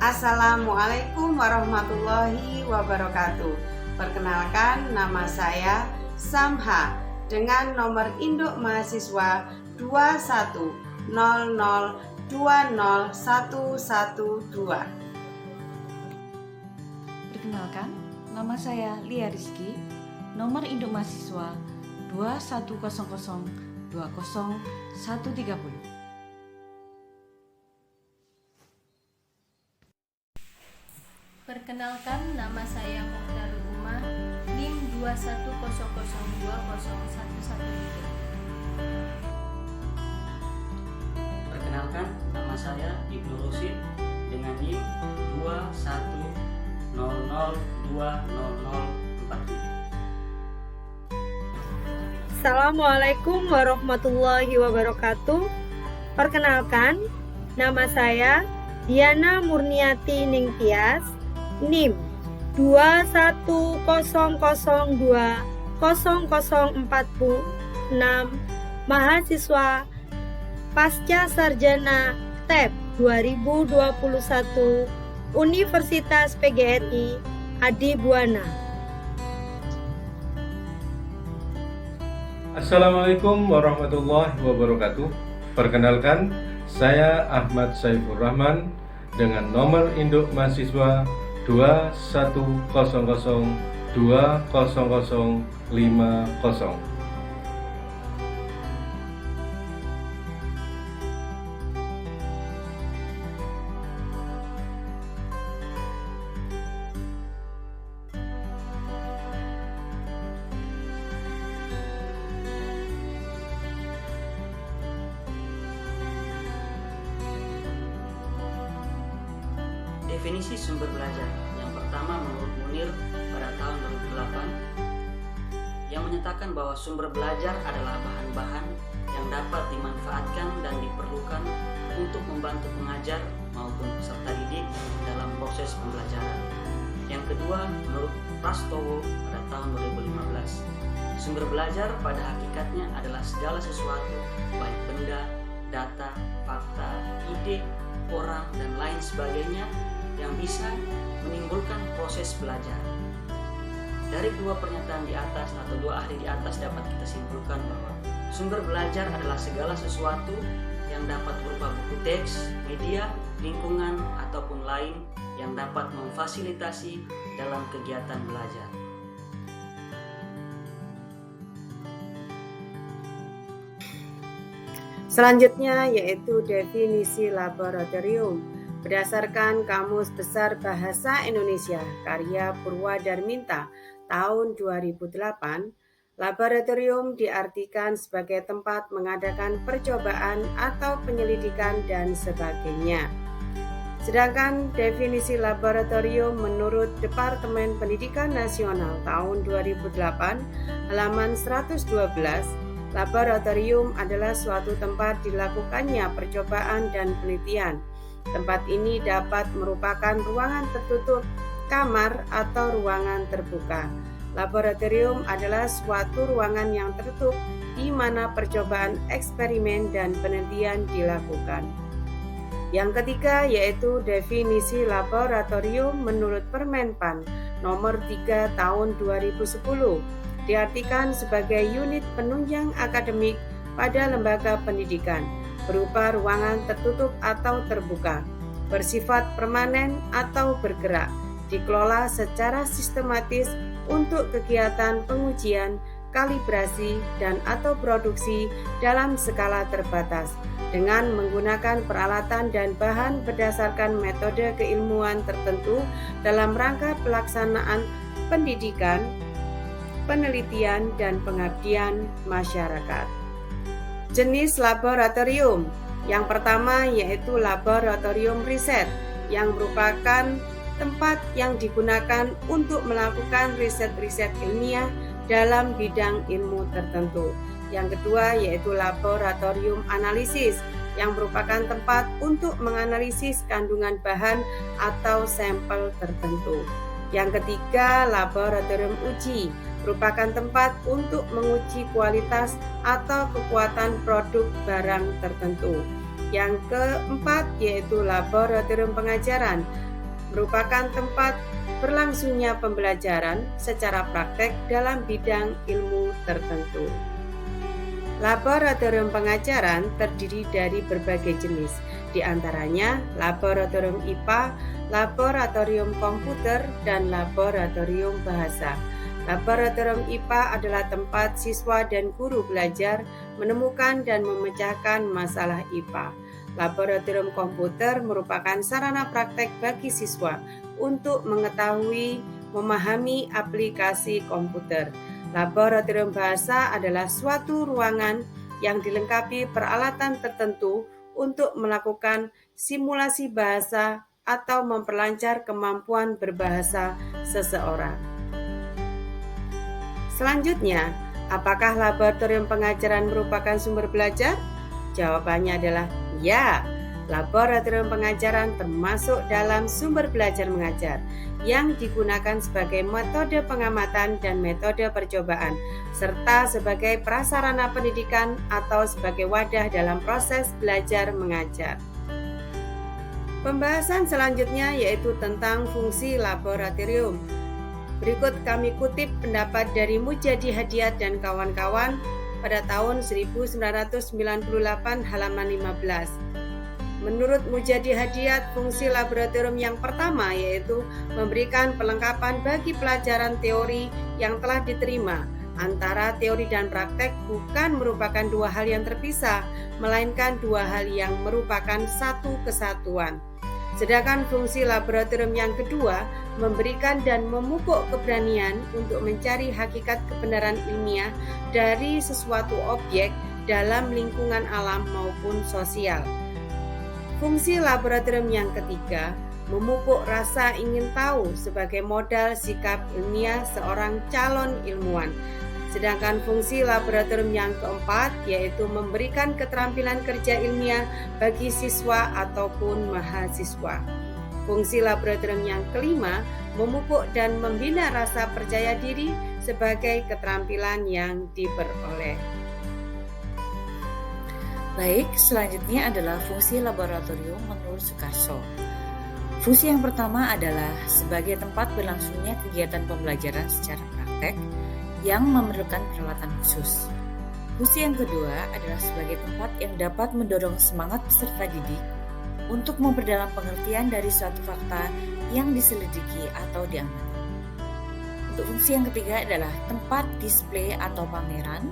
Assalamualaikum warahmatullahi wabarakatuh. Perkenalkan, nama saya Samha dengan nomor induk mahasiswa 2100201112. Perkenalkan, nama saya Lia Rizky, nomor induk mahasiswa 2100200130. Perkenalkan, nama saya Muhtarul Umar, NIM 2100201113. Perkenalkan, nama saya Ibnu Rusid dengan NIM 21002047. Assalamualaikum warahmatullahi wabarakatuh. Perkenalkan, nama saya Diana Murniati Ningtyas, NIM 2100200046, mahasiswa Pasca Sarjana TEP 2021 Universitas PGRI Adi Buana. Assalamualaikum warahmatullahi wabarakatuh. Perkenalkan, saya Ahmad Saifur Rahman dengan nomor induk mahasiswa 2100200050. Definisi sumber belajar yang pertama menurut Munir pada tahun 2008 yang menyatakan bahwa sumber belajar adalah bahan-bahan yang dapat dimanfaatkan dan diperlukan untuk membantu pengajar maupun peserta didik dalam proses pembelajaran. Yang kedua, menurut Prastowo pada tahun 2015, sumber belajar pada hakikatnya adalah segala sesuatu, baik benda, data, fakta, ide, orang, dan lain sebagainya yang bisa menimbulkan proses belajar. Dari dua pernyataan di atas atau dua ahli di atas dapat kita simpulkan bahwa sumber belajar adalah segala sesuatu yang dapat berupa buku teks, media, lingkungan, ataupun lain yang dapat memfasilitasi dalam kegiatan belajar. Selanjutnya yaitu definisi laboratorium. Berdasarkan Kamus Besar Bahasa Indonesia karya Purwadarminta tahun 2008, laboratorium diartikan sebagai tempat mengadakan percobaan atau penyelidikan dan sebagainya. Sedangkan definisi laboratorium menurut Departemen Pendidikan Nasional tahun 2008 halaman 112, laboratorium adalah suatu tempat dilakukannya percobaan dan penelitian. Tempat ini dapat merupakan ruangan tertutup, kamar, atau ruangan terbuka. Laboratorium adalah suatu ruangan yang tertutup di mana percobaan, eksperimen, dan penelitian dilakukan. Yang ketiga yaitu definisi laboratorium menurut Permenpan nomor 3 tahun 2010, diartikan sebagai unit penunjang akademik pada lembaga pendidikan, berupa ruangan tertutup atau terbuka, bersifat permanen atau bergerak, dikelola secara sistematis untuk kegiatan pengujian, kalibrasi, dan atau produksi dalam skala terbatas, dengan menggunakan peralatan dan bahan berdasarkan metode keilmuan tertentu dalam rangka pelaksanaan pendidikan, penelitian, dan pengabdian masyarakat. Jenis laboratorium. Yang pertama yaitu laboratorium riset, yang merupakan tempat yang digunakan untuk melakukan riset-riset ilmiah dalam bidang ilmu tertentu. Yang kedua yaitu laboratorium analisis, yang merupakan tempat untuk menganalisis kandungan bahan atau sampel tertentu. Yang ketiga, laboratorium uji, merupakan tempat untuk menguji kualitas atau kekuatan produk barang tertentu. Yang keempat yaitu laboratorium pengajaran, merupakan tempat berlangsungnya pembelajaran secara praktek dalam bidang ilmu tertentu. Laboratorium pengajaran terdiri dari berbagai jenis, di antaranya laboratorium IPA, laboratorium komputer, dan laboratorium bahasa. Laboratorium IPA adalah tempat siswa dan guru belajar menemukan dan memecahkan masalah IPA. Laboratorium komputer merupakan sarana praktek bagi siswa untuk mengetahui, memahami aplikasi komputer. Laboratorium bahasa adalah suatu ruangan yang dilengkapi peralatan tertentu untuk melakukan simulasi bahasa atau memperlancar kemampuan berbahasa seseorang. Selanjutnya, apakah laboratorium pengajaran merupakan sumber belajar? Jawabannya adalah ya. Laboratorium pengajaran termasuk dalam sumber belajar mengajar yang digunakan sebagai metode pengamatan dan metode percobaan, serta sebagai prasarana pendidikan atau sebagai wadah dalam proses belajar mengajar. Pembahasan selanjutnya yaitu tentang fungsi laboratorium. Berikut kami kutip pendapat dari Mujadi Hadiat dan kawan-kawan pada tahun 1998 halaman 15. Menurut Mujadi Hadiat, fungsi laboratorium yang pertama yaitu memberikan pelengkapan bagi pelajaran teori yang telah diterima. Antara teori dan praktek bukan merupakan dua hal yang terpisah, melainkan dua hal yang merupakan satu kesatuan. Sedangkan fungsi laboratorium yang kedua memberikan dan memupuk keberanian untuk mencari hakikat kebenaran ilmiah dari sesuatu objek dalam lingkungan alam maupun sosial. Fungsi laboratorium yang ketiga memupuk rasa ingin tahu sebagai modal sikap ilmiah seorang calon ilmuwan. Sedangkan fungsi laboratorium yang keempat yaitu memberikan keterampilan kerja ilmiah bagi siswa ataupun mahasiswa. Fungsi laboratorium yang kelima memupuk dan membina rasa percaya diri sebagai keterampilan yang diperoleh. Baik, selanjutnya adalah fungsi laboratorium menurut Sukarso. Fungsi yang pertama adalah sebagai tempat berlangsungnya kegiatan pembelajaran secara praktek yang memerlukan peralatan khusus. Fungsi yang kedua adalah sebagai tempat yang dapat mendorong semangat peserta didik untuk memperdalam pengertian dari suatu fakta yang diselidiki atau diamati. Untuk fungsi yang ketiga adalah tempat display atau pameran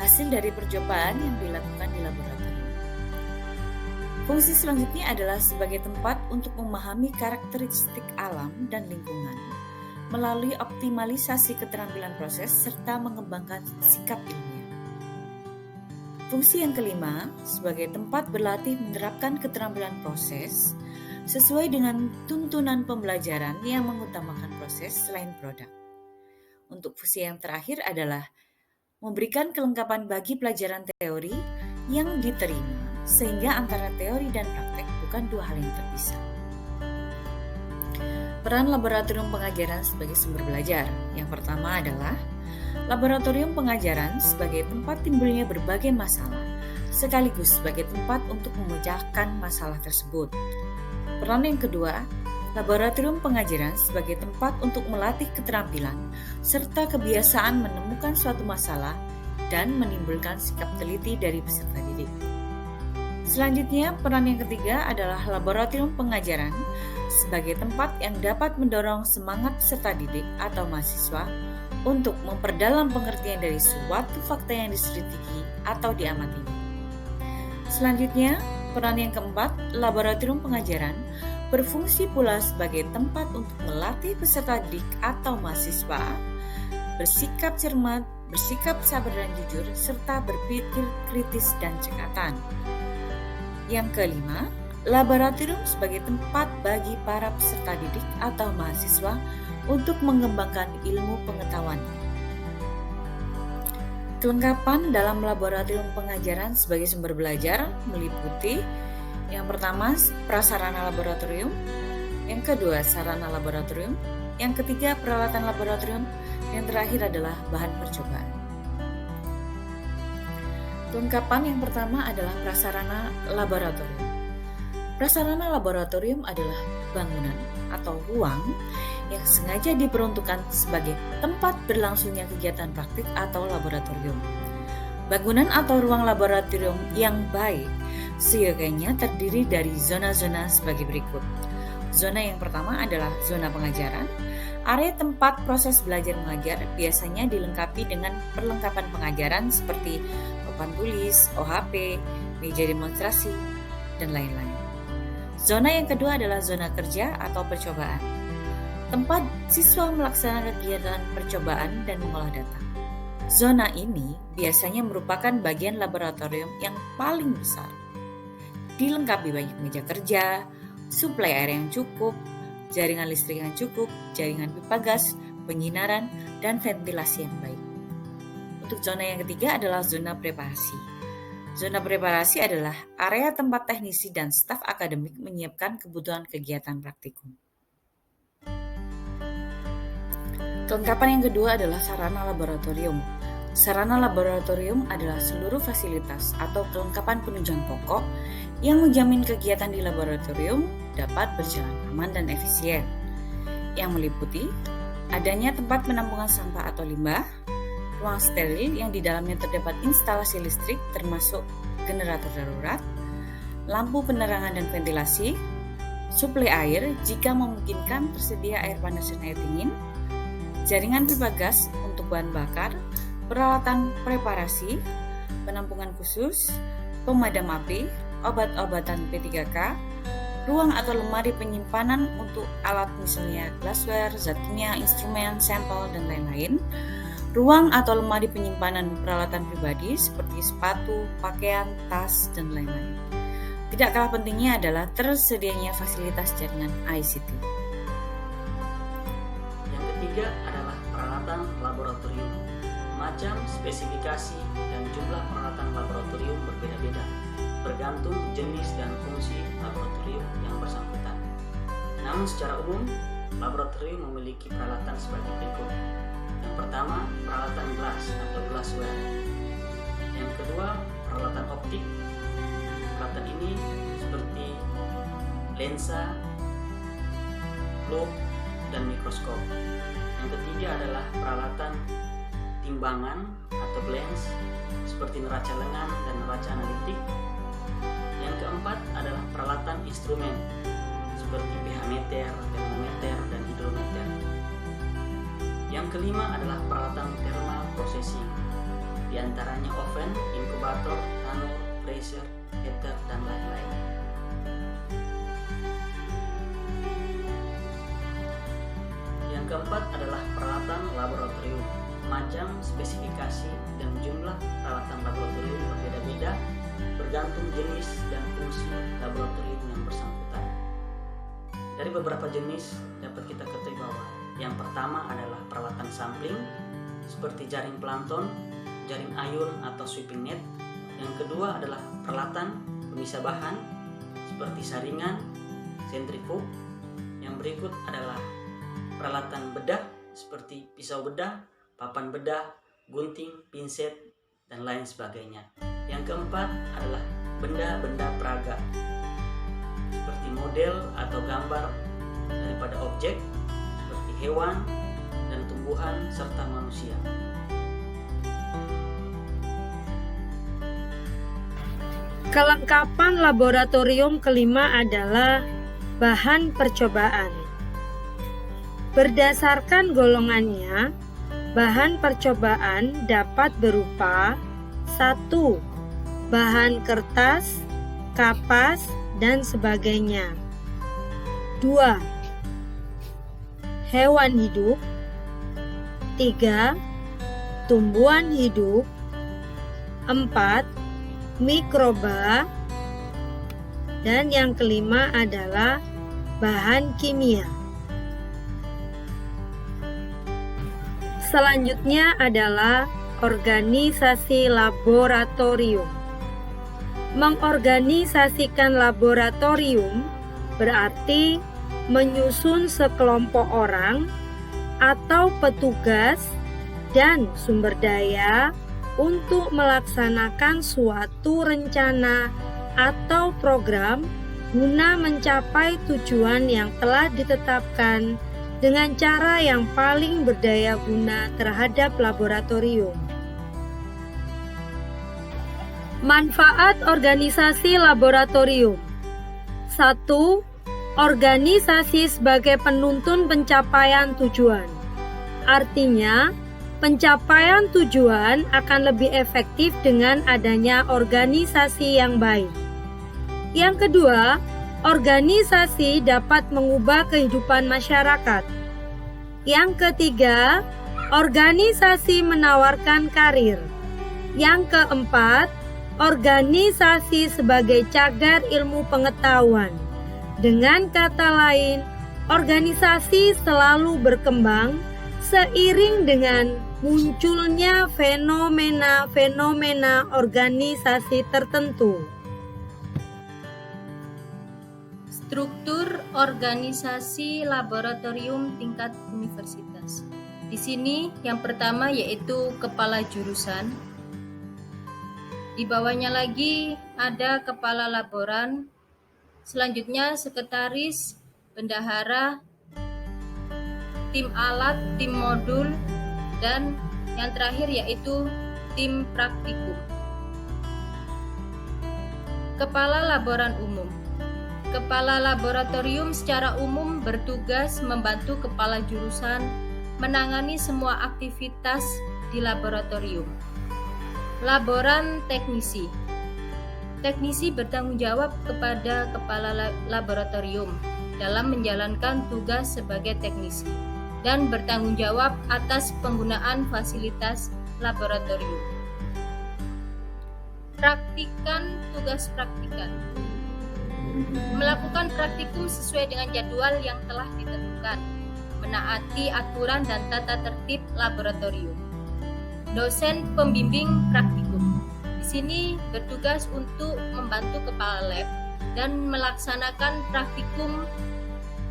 hasil dari percobaan yang dilakukan di laboratorium. Fungsi selanjutnya adalah sebagai tempat untuk memahami karakteristik alam dan lingkungan melalui optimalisasi keterampilan proses serta mengembangkan sikap ilmiah. Fungsi yang kelima sebagai tempat berlatih menerapkan keterampilan proses sesuai dengan tuntunan pembelajaran yang mengutamakan proses selain produk. Untuk fungsi yang terakhir adalah memberikan kelengkapan bagi pelajaran teori yang diterima, sehingga antara teori dan praktek bukan dua hal yang terpisah. Peran laboratorium pengajaran sebagai sumber belajar. Yang pertama adalah laboratorium pengajaran sebagai tempat timbulnya berbagai masalah, sekaligus sebagai tempat untuk memecahkan masalah tersebut. Peran yang kedua, laboratorium pengajaran sebagai tempat untuk melatih keterampilan serta kebiasaan menemukan suatu masalah dan menimbulkan sikap teliti dari peserta didik. Selanjutnya, peran yang ketiga adalah laboratorium pengajaran sebagai tempat yang dapat mendorong semangat peserta didik atau mahasiswa untuk memperdalam pengertian dari suatu fakta yang diselidiki atau diamati. Selanjutnya, peran yang keempat, laboratorium pengajaran berfungsi pula sebagai tempat untuk melatih peserta didik atau mahasiswa bersikap cermat, bersikap sabar dan jujur, serta berpikir kritis dan cekatan. Yang kelima, laboratorium sebagai tempat bagi para peserta didik atau mahasiswa untuk mengembangkan ilmu pengetahuan. Kelengkapan dalam laboratorium pengajaran sebagai sumber belajar meliputi yang pertama, prasarana laboratorium. Yang kedua, sarana laboratorium. Yang ketiga, peralatan laboratorium. Yang terakhir adalah bahan percobaan. Kelengkapan yang pertama adalah prasarana laboratorium. Prasarana laboratorium adalah bangunan atau ruang yang sengaja diperuntukkan sebagai tempat berlangsungnya kegiatan praktik atau laboratorium. Bangunan atau ruang laboratorium yang baik seyogianya terdiri dari zona-zona sebagai berikut. Zona yang pertama adalah zona pengajaran. Area tempat proses belajar mengajar biasanya dilengkapi dengan perlengkapan pengajaran seperti papan tulis, OHP, meja demonstrasi, dan lain-lain. Zona yang kedua adalah zona kerja atau percobaan. Tempat siswa melaksanakan kegiatan percobaan dan mengolah data. Zona ini biasanya merupakan bagian laboratorium yang paling besar. Dilengkapi banyak meja kerja, suplai air yang cukup, jaringan listrik yang cukup, jaringan pipa gas, penyinaran, dan ventilasi yang baik. Untuk zona yang ketiga adalah zona preparasi. Zona preparasi adalah area tempat teknisi dan staf akademik menyiapkan kebutuhan kegiatan praktikum. Kelengkapan yang kedua adalah sarana laboratorium. Sarana laboratorium adalah seluruh fasilitas atau kelengkapan penunjang pokok yang menjamin kegiatan di laboratorium dapat berjalan aman dan efisien, yang meliputi adanya tempat penampungan sampah atau limbah, ruang steril yang di dalamnya terdapat instalasi listrik termasuk generator darurat, lampu penerangan dan ventilasi, suplai air jika memungkinkan tersedia air panas dan air dingin, jaringan pipa gas untuk bahan bakar, peralatan preparasi, penampungan khusus, pemadam api, obat-obatan P3K, ruang atau lemari penyimpanan untuk alat misalnya glassware, zat kimia, instrumen, sampel, dan lain-lain, ruang atau lemari penyimpanan peralatan pribadi seperti sepatu, pakaian, tas, dan lain-lain. Tidak kalah pentingnya adalah tersedianya fasilitas jaringan ICT. Yang ketiga adalah peralatan laboratorium. Macam, spesifikasi, dan jumlah peralatan laboratorium berbeda-beda, bergantung jenis dan fungsi laboratorium yang bersangkutan. Namun secara umum, laboratorium memiliki peralatan sebagai berikut. Yang pertama, peralatan gelas atau glassware. Yang kedua, peralatan optik. Peralatan ini seperti lensa, loupe, dan mikroskop. Yang ketiga adalah peralatan timbangan atau lens seperti neraca lengan dan neraca analitik. Yang keempat adalah peralatan instrumen seperti pH meter, termometer, dan hidrometer. Yang kelima adalah peralatan thermal processing, di antaranya oven, inkubator, tanur, freezer, heater, dan lain-lain. Yang keempat adalah peralatan laboratorium. Macam, spesifikasi, dan jumlah peralatan laboratorium berbeda-beda, bergantung jenis dan fungsi laboratorium yang bersangkutan. Dari beberapa jenis dapat kita ketahui bahwa yang pertama adalah peralatan sampling seperti jaring plankton, jaring ayun atau sweeping net. Yang kedua adalah peralatan pemisah bahan seperti saringan, sentrifug. Yang berikut adalah peralatan bedah seperti pisau bedah, papan bedah, gunting, pinset, dan lain sebagainya. Yang keempat adalah benda-benda peraga seperti model atau gambar daripada objek seperti hewan dan tumbuhan serta manusia. Kelengkapan laboratorium kelima adalah bahan percobaan. Berdasarkan golongannya, bahan percobaan dapat berupa 1. Bahan kertas, kapas, dan sebagainya. 2. Hewan hidup. 3. Tumbuhan hidup. 4. Mikroba. Dan yang kelima adalah bahan kimia. Selanjutnya adalah organisasi laboratorium. Mengorganisasikan laboratorium berarti menyusun sekelompok orang atau petugas dan sumber daya untuk melaksanakan suatu rencana atau program guna mencapai tujuan yang telah ditetapkan dengan cara yang paling berdaya guna terhadap laboratorium. Manfaat organisasi laboratorium. 1. Organisasi sebagai penuntun pencapaian tujuan. Artinya, pencapaian tujuan akan lebih efektif dengan adanya organisasi yang baik. Yang kedua, organisasi dapat mengubah kehidupan masyarakat. Yang ketiga, organisasi menawarkan karir. Yang keempat, organisasi sebagai cagar ilmu pengetahuan. Dengan kata lain, organisasi selalu berkembang seiring dengan munculnya fenomena-fenomena organisasi tertentu. Struktur organisasi laboratorium tingkat universitas. Di sini yang pertama yaitu kepala jurusan. Di bawahnya lagi ada kepala laboran. Selanjutnya sekretaris, bendahara, tim alat, tim modul, dan yang terakhir yaitu tim praktikum. Kepala laboran umum. Kepala laboratorium secara umum bertugas membantu kepala jurusan menangani semua aktivitas di laboratorium. Laboran teknisi. Teknisi bertanggung jawab kepada kepala laboratorium dalam menjalankan tugas sebagai teknisi dan bertanggung jawab atas penggunaan fasilitas laboratorium. Praktikan tugas praktikan. Melakukan praktikum sesuai dengan jadwal yang telah ditentukan, menaati aturan dan tata tertib laboratorium. Dosen pembimbing praktikum. Di sini bertugas untuk membantu kepala lab dan melaksanakan praktikum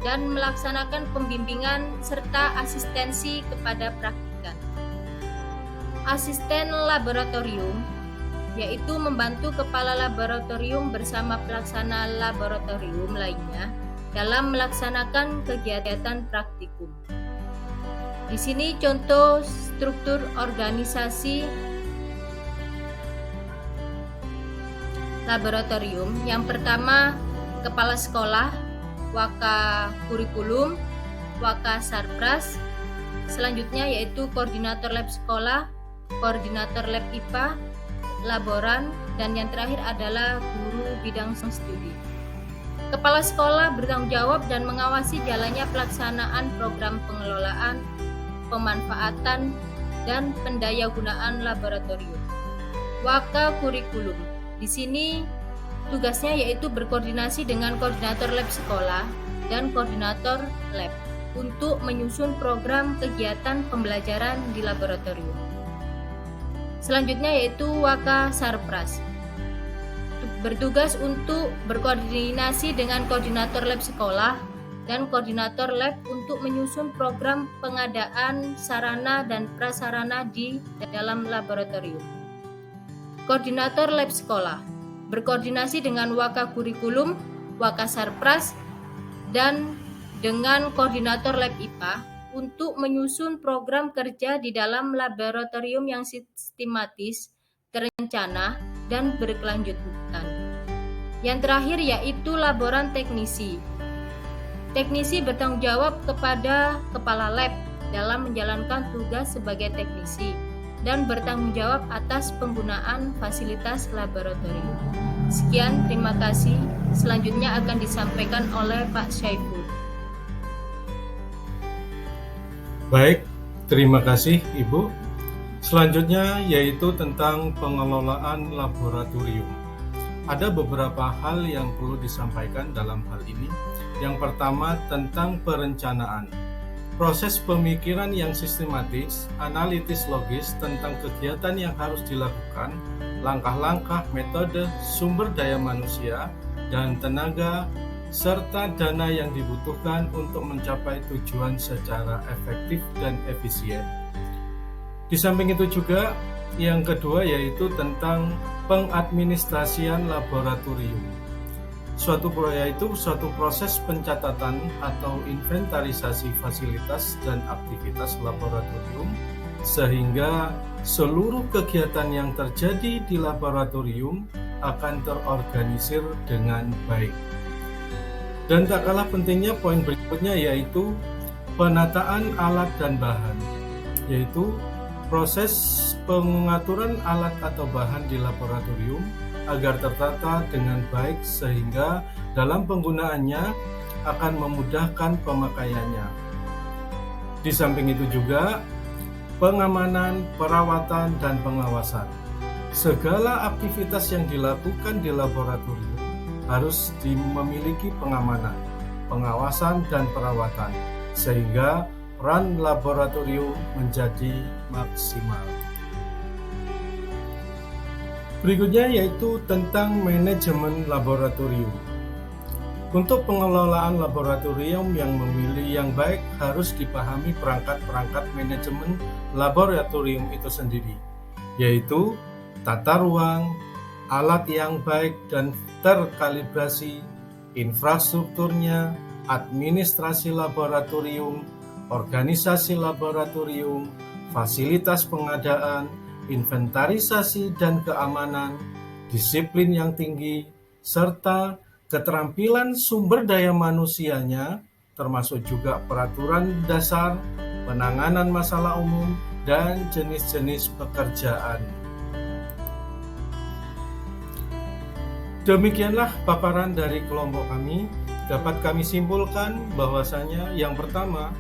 dan melaksanakan pembimbingan serta asistensi kepada praktikan. Asisten laboratorium yaitu membantu kepala laboratorium bersama pelaksana laboratorium lainnya dalam melaksanakan kegiatan praktikum. Di sini contoh struktur organisasi laboratorium. Yang pertama, kepala sekolah, waka kurikulum, waka sarpras. Selanjutnya yaitu koordinator lab sekolah, koordinator lab IPA, laboran, dan yang terakhir adalah guru bidang studi. Kepala sekolah bertanggung jawab dan mengawasi jalannya pelaksanaan program pengelolaan, pemanfaatan, dan pendayagunaan laboratorium. Waka kurikulum. Di sini tugasnya yaitu berkoordinasi dengan koordinator lab sekolah dan koordinator lab untuk menyusun program kegiatan pembelajaran di laboratorium. Selanjutnya yaitu waka sarpras. Bertugas untuk berkoordinasi dengan koordinator lab sekolah dan koordinator lab untuk menyusun program pengadaan sarana dan prasarana di dalam laboratorium. Koordinator lab sekolah berkoordinasi dengan waka kurikulum, waka sarpras, dan dengan koordinator lab IPA untuk menyusun program kerja di dalam laboratorium yang sistematis, terencana, dan berkelanjutan. Yang terakhir yaitu laboran teknisi. Teknisi bertanggung jawab kepada kepala lab dalam menjalankan tugas sebagai teknisi dan bertanggung jawab atas penggunaan fasilitas laboratorium. Sekian, terima kasih. Selanjutnya akan disampaikan oleh Pak Syaiful. Baik, terima kasih Ibu. Selanjutnya yaitu tentang pengelolaan laboratorium. Ada beberapa hal yang perlu disampaikan dalam hal ini. Yang pertama tentang perencanaan. Proses pemikiran yang sistematis, analitis logis tentang kegiatan yang harus dilakukan, langkah-langkah, metode, sumber daya manusia, dan tenaga, serta dana yang dibutuhkan untuk mencapai tujuan secara efektif dan efisien. Di samping itu juga, yang kedua yaitu tentang pengadministrasian laboratorium. yaitu suatu proses pencatatan atau inventarisasi fasilitas dan aktivitas laboratorium sehingga seluruh kegiatan yang terjadi di laboratorium akan terorganisir dengan baik. Dan tak kalah pentingnya poin berikutnya yaitu penataan alat dan bahan, yaitu proses pengaturan alat atau bahan di laboratorium agar tertata dengan baik sehingga dalam penggunaannya akan memudahkan pemakaiannya. Di samping itu juga pengamanan, perawatan, dan pengawasan. Segala aktivitas yang dilakukan di laboratorium harus memiliki pengamanan, pengawasan, dan perawatan sehingga peran laboratorium menjadi maksimal. Berikutnya yaitu tentang manajemen laboratorium. Untuk pengelolaan laboratorium yang baik harus dipahami perangkat-perangkat manajemen laboratorium itu sendiri, yaitu tata ruang, alat yang baik dan terkalibrasi, infrastrukturnya, administrasi laboratorium, organisasi laboratorium, fasilitas pengadaan, inventarisasi dan keamanan, disiplin yang tinggi, serta keterampilan sumber daya manusianya, termasuk juga peraturan dasar, penanganan masalah umum, dan jenis-jenis pekerjaan. Demikianlah paparan dari kelompok kami. Dapat kami simpulkan bahwasanya yang pertama,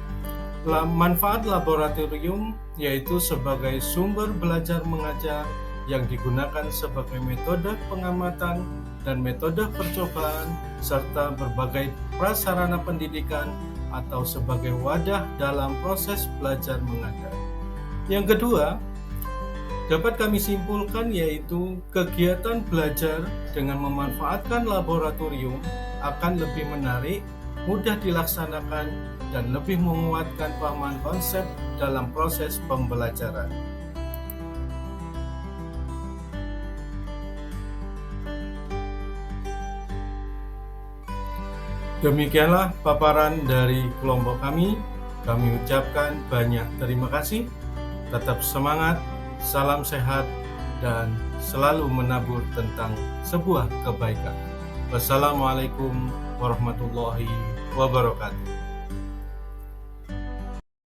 manfaat laboratorium yaitu sebagai sumber belajar mengajar yang digunakan sebagai metode pengamatan dan metode percobaan serta berbagai prasarana pendidikan atau sebagai wadah dalam proses belajar mengajar. Yang kedua, dapat kami simpulkan yaitu kegiatan belajar dengan memanfaatkan laboratorium akan lebih menarik, mudah dilaksanakan, dan lebih menguatkan pemahaman konsep dalam proses pembelajaran. Demikianlah paparan dari kelompok kami. Kami ucapkan banyak terima kasih. Tetap semangat, salam sehat, dan selalu menabur tentang sebuah kebaikan. Wassalamualaikum warahmatullahi wabarakatuh.